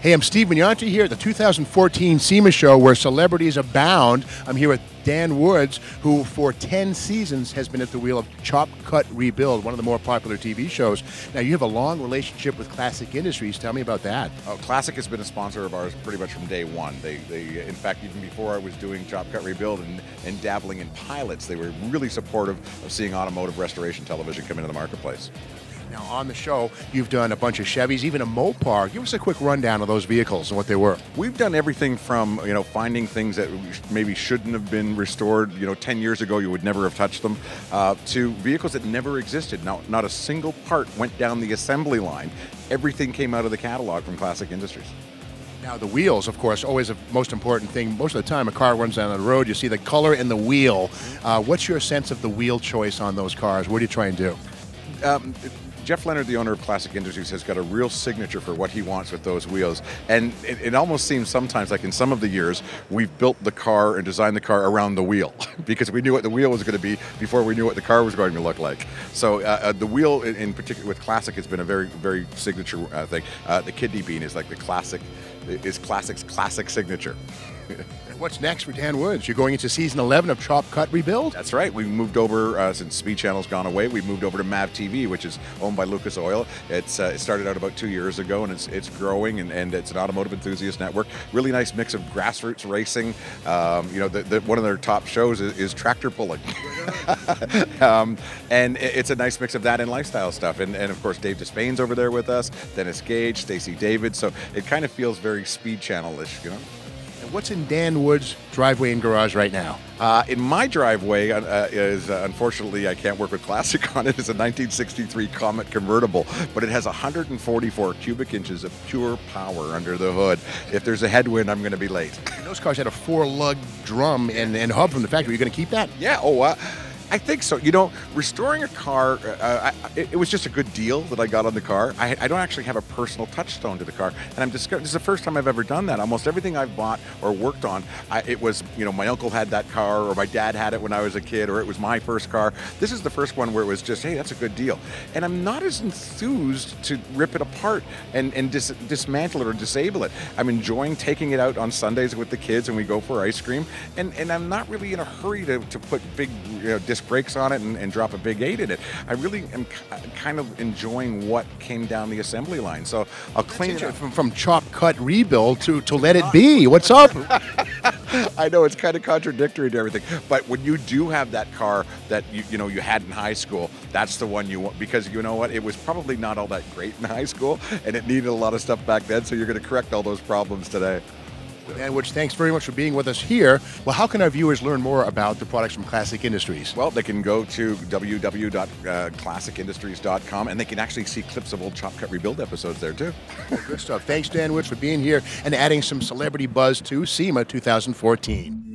Hey, I'm Steve Mignonti here at the 2014 SEMA show where celebrities abound. I'm here with Dan Woods, who for 10 seasons has been at the wheel of Chop, Cut, Rebuild, one of the more popular TV shows. Now, you have a long relationship with Classic Industries. Tell me about that. Oh, Classic has been a sponsor of ours pretty much from day one. They in fact, even before I was doing Chop, Cut, Rebuild and dabbling in pilots, they were really supportive of seeing automotive restoration television come into the marketplace. Now, on the show, you've done a bunch of Chevys, even a Mopar. Give us a quick rundown of those vehicles and what they were. We've done everything from, finding things that maybe shouldn't have been restored, 10 years ago you would never have touched them, to vehicles that never existed. Now, not a single part went down the assembly line. Everything came out of the catalog from Classic Industries. Now, the wheels, of course, always the most important thing. Most of the time a car runs down the road, you see the color and the wheel. What's your sense of the wheel choice on those cars? What do you try and do? Jeff Leonard, the owner of Classic Industries, has got a real signature for what he wants with those wheels. And it almost seems sometimes, like in some of the years, we've built the car and designed the car around the wheel because we knew what the wheel was going to be before we knew what the car was going to look like. So the wheel, in particular with Classic, has been a very, very signature thing. The kidney bean is like the Classic, is Classic's classic signature. What's next for Dan Woods? You're going into season 11 of Chop, Cut, Rebuild? That's right. We've moved over, since Speed Channel's gone away, we've moved over to MAV TV, which is owned by Lucas Oil. It started out about 2 years ago, and it's growing, and it's an automotive enthusiast network. Really nice mix of grassroots racing. One of their top shows is tractor pulling. And it's a nice mix of that and lifestyle stuff. And of course, Dave Despain's over there with us, Dennis Gage, Stacey David. So it kind of feels very Speed Channel-ish, What's in Dan Woods' driveway and garage right now? In my driveway is, unfortunately, I can't work with Classic on it, is a 1963 Comet convertible, but it has 144 cubic inches of pure power under the hood. If there's a headwind, I'm going to be late. Those cars had a 4-lug drum and hub from the factory. Are you going to keep that? Yeah, I think so. Restoring a car, it was just a good deal that I got on the car. I don't actually have a personal touchstone to the car, and I'm discovering this is the first time I've ever done that. Almost everything I've bought or worked on, it was, my uncle had that car, or my dad had it when I was a kid, or it was my first car. This is the first one where it was just, hey, that's a good deal. And I'm not as enthused to rip it apart and dismantle it or disable it. I'm enjoying taking it out on Sundays with the kids, and we go for ice cream, and I'm not really in a hurry to put big, disc brakes on it and drop a big 8 in it. I really am kind of enjoying what came down the assembly line. So I'll clean it up. From Chop, Cut, Rebuild to Let It Be. What's up? I know it's kind of contradictory to everything, but when you do have that car that you had in high school, that's the one you want, because you know what? It was probably not all that great in high school, and it needed a lot of stuff back then, so you're going to correct all those problems today. Dan Woods, thanks very much for being with us here. Well, how can our viewers learn more about the products from Classic Industries? Well, they can go to www.classicindustries.com, and they can actually see clips of old Chop, Cut, Rebuild episodes there, too. Well, good stuff. Thanks, Dan Woods, for being here and adding some celebrity buzz to SEMA 2014.